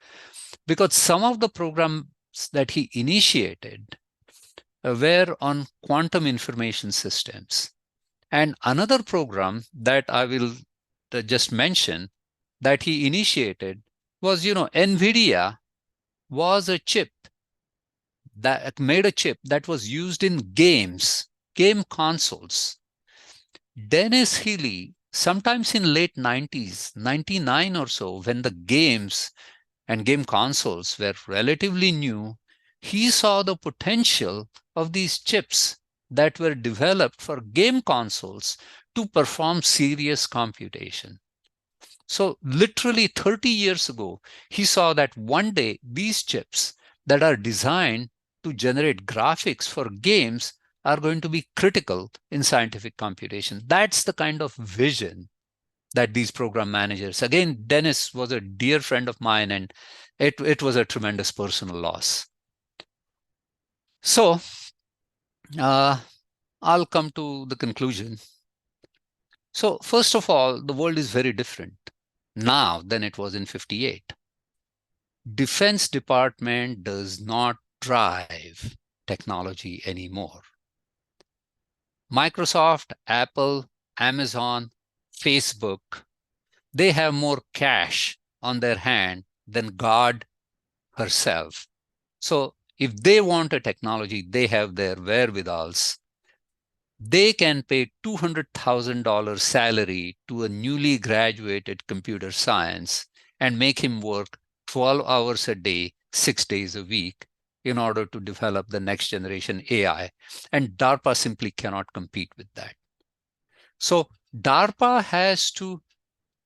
[SPEAKER 2] Because some of the programs that he initiated were on quantum information systems. And another program that I will just mention that he initiated was, NVIDIA was a chip that made a chip that was used in games, game consoles. Dennis Healy, sometimes in late 90s, 99 or so, when the games and game consoles were relatively new, he saw the potential of these chips that were developed for game consoles to perform serious computation. So literally 30 years ago, he saw that one day these chips that are designed to generate graphics for games are going to be critical in scientific computation. That's the kind of vision that these program managers, again, Dennis was a dear friend of mine, and it was a tremendous personal loss. So I'll come to the conclusion. So first of all, the world is very different now than it was in 58. Defense Department does not drive technology anymore. Microsoft, Apple, Amazon, Facebook, they have more cash on their hand than God herself. So if they want a technology, they have their wherewithals. They can pay $200,000 salary to a newly graduated computer science and make him work 12 hours a day, 6 days a week in order to develop the next generation AI. And DARPA simply cannot compete with that. So DARPA has to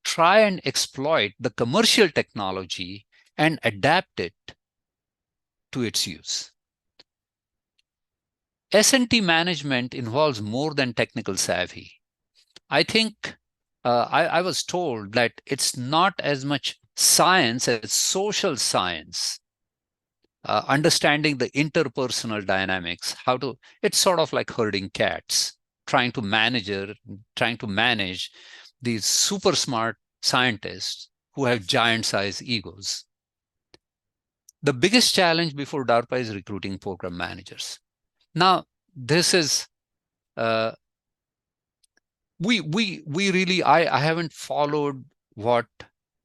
[SPEAKER 2] try and exploit the commercial technology and adapt it to its use. S&T management involves more than technical savvy. I think I was told that it's not as much science as social science, understanding the interpersonal dynamics, it's sort of like herding cats, trying to manage these super smart scientists who have giant size egos. The biggest challenge before DARPA is recruiting program managers. Now, this is we really I haven't followed what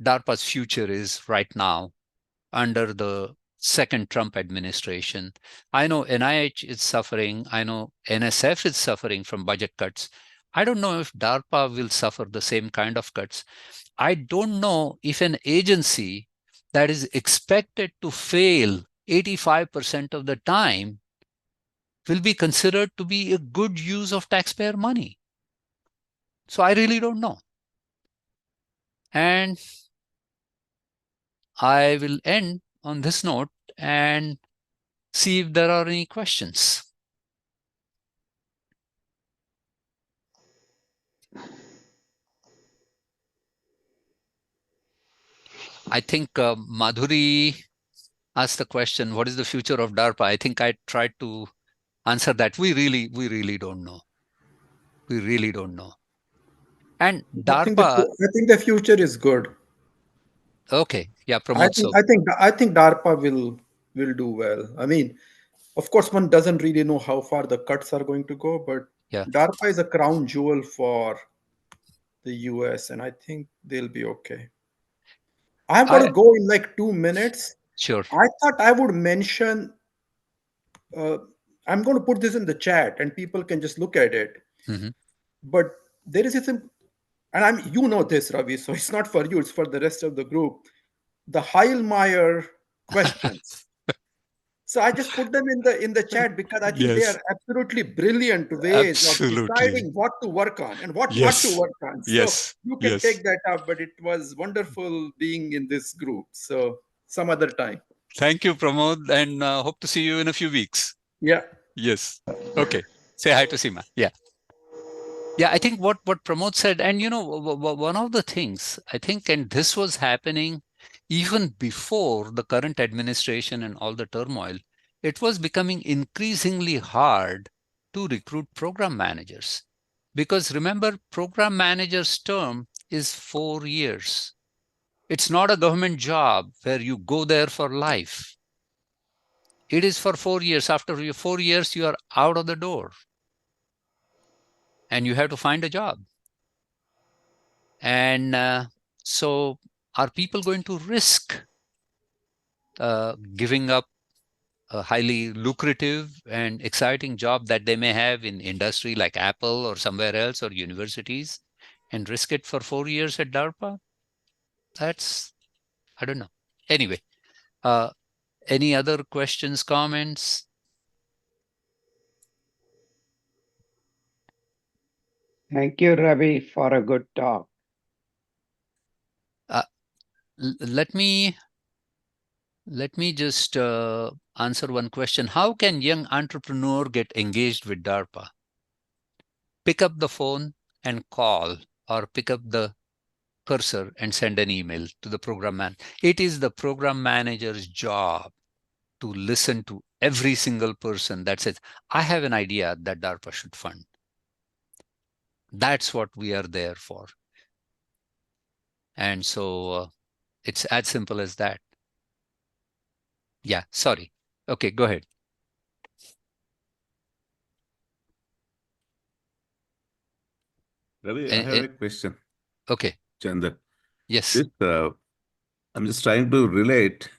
[SPEAKER 2] DARPA's future is right now under the second Trump administration. I know NIH is suffering. I know NSF is suffering from budget cuts. I don't know if DARPA will suffer the same kind of cuts. I don't know if an agency that is expected to fail 85% of the time will be considered to be a good use of taxpayer money. So I really don't know. And I will end on this note and see if there are any questions. I think Madhuri asked the question, what is the future of DARPA? I think I tried to answer that. We really don't know. We really don't know. And DARPA,
[SPEAKER 3] I think the future is good.
[SPEAKER 2] okay, yeah, Pramod. So
[SPEAKER 3] I think DARPA will do well. I mean, of course, one doesn't really know how far the cuts are going to go, but
[SPEAKER 2] yeah,
[SPEAKER 3] DARPA is a crown jewel for the US, and I think they'll be okay. I've got to
[SPEAKER 2] I
[SPEAKER 3] go in like 2 minutes.
[SPEAKER 2] sure.
[SPEAKER 3] I thought I would mention. Uh, I'm going to put this in the chat, and people can just look at it.
[SPEAKER 2] Hmm.
[SPEAKER 3] But there is a, and you know this, Ravi, so it's not for you; it's for the rest of the group. The Heilmeyer questions. So I just put them in the chat because I think they
[SPEAKER 2] Yes,
[SPEAKER 3] are absolutely brilliant ways of
[SPEAKER 2] absolutely.
[SPEAKER 3] deciding what to work on and what not to
[SPEAKER 2] Yes,
[SPEAKER 3] work on. So
[SPEAKER 2] yes,
[SPEAKER 3] you can
[SPEAKER 2] yes.
[SPEAKER 3] take that up, but it was wonderful being in this group. So some other time.
[SPEAKER 2] Thank you, Pramod, and hope to see you in a few weeks.
[SPEAKER 3] Yeah.
[SPEAKER 2] Yes. Okay. Say hi to Seema. Yeah. Yeah, I think what Pramod said, and one of the things I think, and this was happening even before the current administration and all the turmoil, it was becoming increasingly hard to recruit program managers. Because remember, program manager's term is 4 years. It's not a government job where you go there for life. It is for 4 years. After your 4 years, you are out of the door and you have to find a job. And so are people going to risk giving up a highly lucrative and exciting job that they may have in industry like Apple or somewhere else or universities and risk it for 4 years at DARPA? That's, I don't know. Anyway, uh, any other questions, comments?
[SPEAKER 4] Thank you, Ravi, for a good talk.
[SPEAKER 2] let me just answer one question. How can young entrepreneur get engaged with DARPA? Pick up the phone and call, or pick up the cursor and send an email to the program man. It is the program manager's job to listen to every single person that says, I have an idea that DARPA should fund. That's what we are there for. And so it's as simple as that. Yeah, sorry. Okay, go ahead.
[SPEAKER 4] Ravi, I have a question.
[SPEAKER 2] Okay.
[SPEAKER 4] Chandar.
[SPEAKER 2] Yes.
[SPEAKER 4] I'm just trying to relate.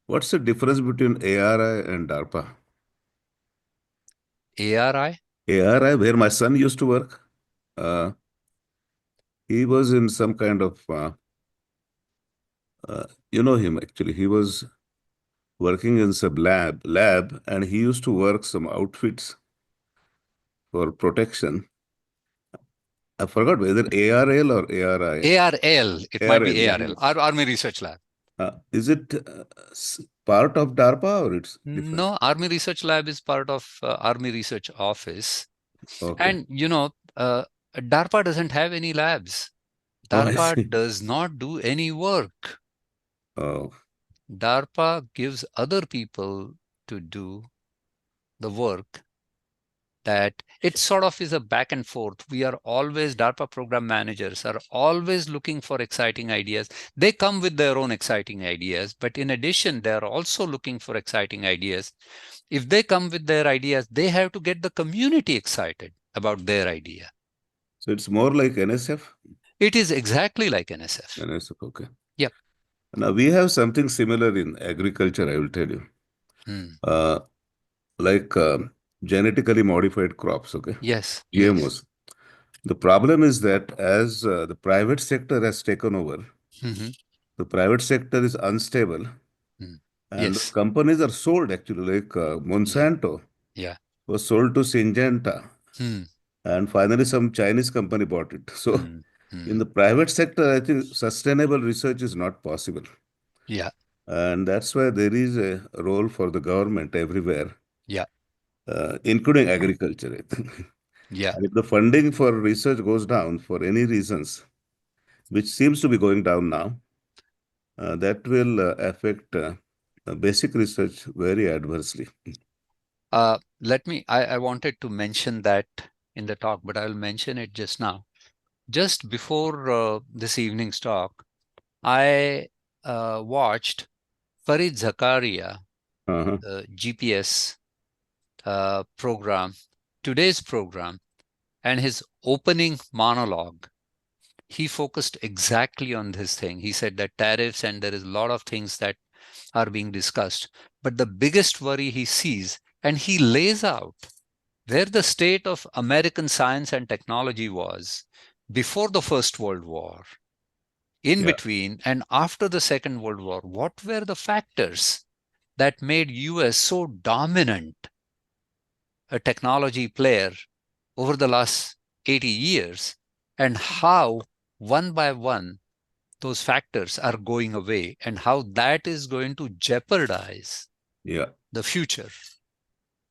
[SPEAKER 4] What's the difference between ARI and DARPA?
[SPEAKER 2] ARI?
[SPEAKER 4] ARI, where my son used to work, he was in some kind of, you know him actually. He was working in some lab, and he used to work some outfits for protection. I forgot whether ARL or ARI.
[SPEAKER 2] ARL. It might be
[SPEAKER 4] Yeah.
[SPEAKER 2] ARL, Army Research Lab.
[SPEAKER 4] Is it part of DARPA or it's different?
[SPEAKER 2] No, Army Research Lab is part of Army Research Office.
[SPEAKER 4] Okay.
[SPEAKER 2] And, you know, DARPA doesn't have any labs.
[SPEAKER 4] Oh, I
[SPEAKER 2] DARPA
[SPEAKER 4] see.
[SPEAKER 2] does not do any work.
[SPEAKER 4] Oh,
[SPEAKER 2] DARPA gives other people to do the work. That it sort of is a back and forth. We are always, DARPA program managers are always looking for exciting ideas. They come with their own exciting ideas, but in addition, they're also looking for exciting ideas. If they come with their ideas, they have to get the community excited about their idea.
[SPEAKER 4] so it's more like NSF?
[SPEAKER 2] It is exactly like NSF.
[SPEAKER 4] NSF, okay.
[SPEAKER 2] Yep.
[SPEAKER 4] Now we have something similar in agriculture, I will tell you. Like genetically modified crops, okay?
[SPEAKER 2] Yes.
[SPEAKER 4] GMOs. The problem is that as the private sector has taken over, the private sector is unstable, and those companies are sold actually, like Monsanto was sold to Syngenta, and finally some Chinese company bought it. So in the private sector, I think sustainable research is not possible.
[SPEAKER 2] Yeah.
[SPEAKER 4] And that's why there is a role for the government everywhere.
[SPEAKER 2] Yeah.
[SPEAKER 4] Including agriculture, I think.
[SPEAKER 2] Yeah.
[SPEAKER 4] And if the funding for research goes down for any reasons, which seems to be going down now, that will affect basic research very adversely.
[SPEAKER 2] I wanted to mention that in the talk, but I'll mention it just now. Just before this evening's talk, I watched Farid Zakaria, the GPS program, today's program, and his opening monologue. He focused exactly on this thing. He said that tariffs, and there is a lot of things that are being discussed, but the biggest worry he sees, and he lays out where the state of American science and technology was before the First World War, in between and after the Second World War. What were the factors that made US so dominant a technology player over the last 80 years, and how one by one those factors are going away, and how that is going to jeopardize the future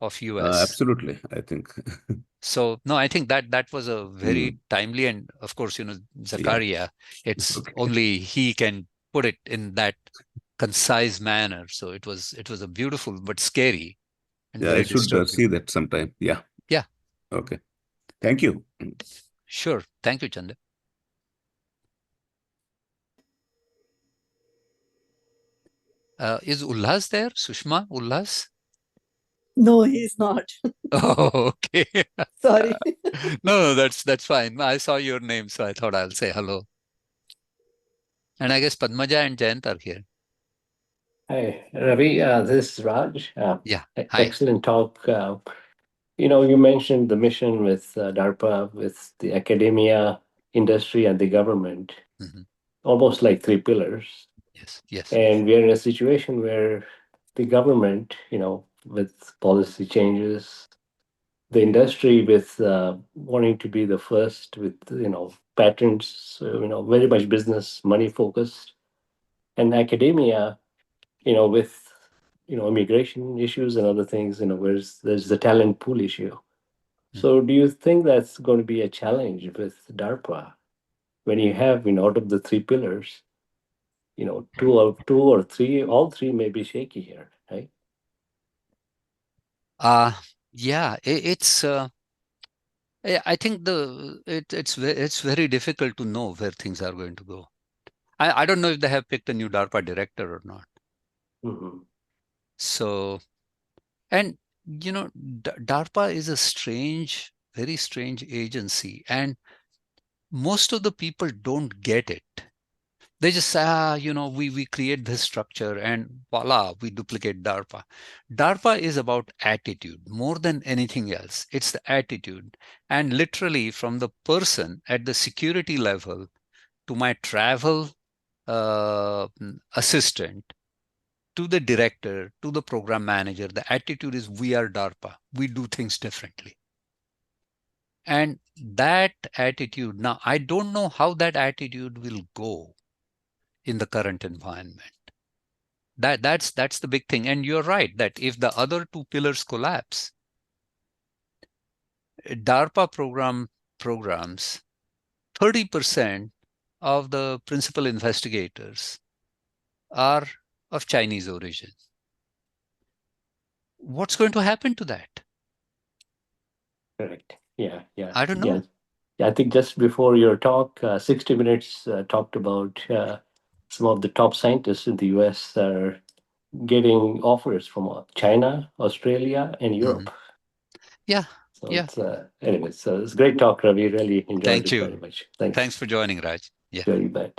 [SPEAKER 2] of US.
[SPEAKER 4] Absolutely, I think.
[SPEAKER 2] So no, I think that was a very timely, and of course, you know, Zakaria, it's only he can put it in that concise manner. So it was a beautiful but scary and very
[SPEAKER 4] I should
[SPEAKER 2] disturbing.
[SPEAKER 4] see that sometime. Yeah. Okay. Thank you.
[SPEAKER 2] Sure. Thank you, Chanda. Is Ulhas there? Sushma Ulhas?
[SPEAKER 5] No, he's not.
[SPEAKER 2] Oh, okay.
[SPEAKER 5] Sorry.
[SPEAKER 2] No, that's fine. I saw your name, so I thought I'll say hello. And I guess Padmaja and Jayant are here.
[SPEAKER 6] Hi, Ravi. This is Raj.
[SPEAKER 2] Yeah. Hi.
[SPEAKER 6] Excellent talk. You mentioned the mission with DARPA, with the academia, industry, and the government, almost like three pillars.
[SPEAKER 2] Yes.
[SPEAKER 6] And we are in a situation where the government, with policy changes, the industry with wanting to be the first with, patents, very much business, money focused. And academia, with immigration issues and other things, there's the talent pool issue. So do you think that's going to be a challenge with DARPA when you have, out of the three pillars, two or three, all three may be shaky here, right?
[SPEAKER 2] Yeah, it's. I think it's very difficult to know where things are going to go. I don't know if they have picked a new DARPA director or not.
[SPEAKER 6] Mm-hmm.
[SPEAKER 2] So, and DARPA is a very strange agency, and most of the people don't get it. They just say, we create this structure and voila, we duplicate DARPA. DARPA is about attitude more than anything else. It's the attitude. And literally from the person at the security level to my travel assistant, to the director, to the program manager, the attitude is we are DARPA. We do things differently. And that attitude, now I don't know how that attitude will go in the current environment. That's the big thing. And you're right that if the other two pillars collapse, DARPA programs, 30% of the principal investigators are of Chinese origin. What's going to happen to that?
[SPEAKER 6] Correct. Yeah.
[SPEAKER 2] I don't know.
[SPEAKER 6] Yeah, I think just before your talk, 60 Minutes talked about some of the top scientists in the US are getting offers from China, Australia, and Europe.
[SPEAKER 2] Yeah.
[SPEAKER 6] So
[SPEAKER 2] Yeah.
[SPEAKER 6] Anyway, so it's great talk, Ravi. Really enjoyed
[SPEAKER 2] Thank
[SPEAKER 6] it
[SPEAKER 2] you
[SPEAKER 6] very much. Thanks.
[SPEAKER 2] Thanks for joining, Raj. Yeah.
[SPEAKER 6] Very bad.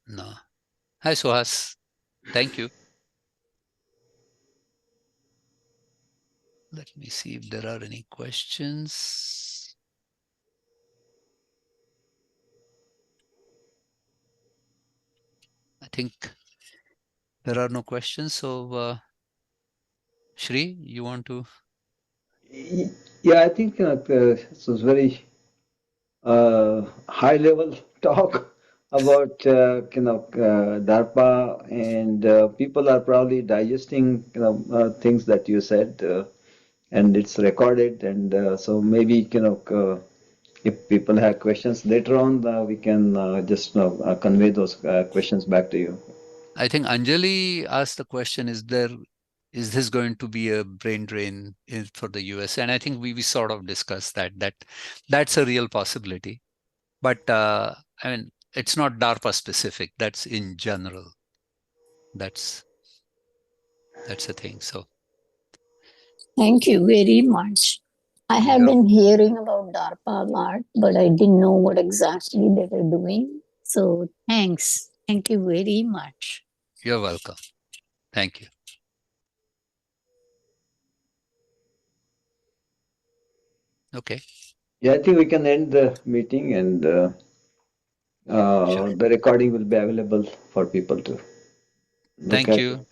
[SPEAKER 2] No. Hi, Suhas. Thank you. Let me see if there are any questions. I think there are no questions. So, Shri, you want to?
[SPEAKER 1] Yeah, I think this was very high level talk about DARPA, and people are probably digesting things that you said, and it's recorded, and so maybe if people have questions later on, we can just convey those questions back to you.
[SPEAKER 2] I think Anjali asked the question: is this going to be a brain drain for the US? And I think we sort of discussed that's a real possibility. But I mean, it's not DARPA specific. That's in general. That's a thing. So
[SPEAKER 5] Thank you very much. I have been hearing about DARPA a lot, but I didn't know what exactly they were doing. So thanks. Thank you very much.
[SPEAKER 2] You're welcome. Thank you. Okay.
[SPEAKER 1] Yeah, I think we can end the meeting, and
[SPEAKER 2] Sure.
[SPEAKER 1] the recording will be available for people to look
[SPEAKER 2] Thank
[SPEAKER 1] at.
[SPEAKER 2] you.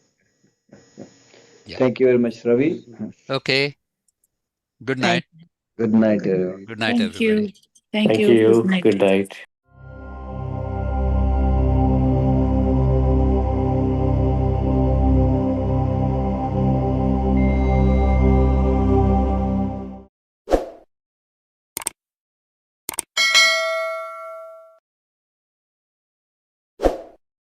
[SPEAKER 2] Yeah.
[SPEAKER 1] Thank you very much, Ravi.
[SPEAKER 2] Okay. Good night.
[SPEAKER 1] Good night, everyone.
[SPEAKER 2] Good night,
[SPEAKER 5] Thank
[SPEAKER 2] everybody.
[SPEAKER 5] you. Thank
[SPEAKER 6] Thank
[SPEAKER 5] you.
[SPEAKER 6] you.
[SPEAKER 5] Good night.
[SPEAKER 6] Good night.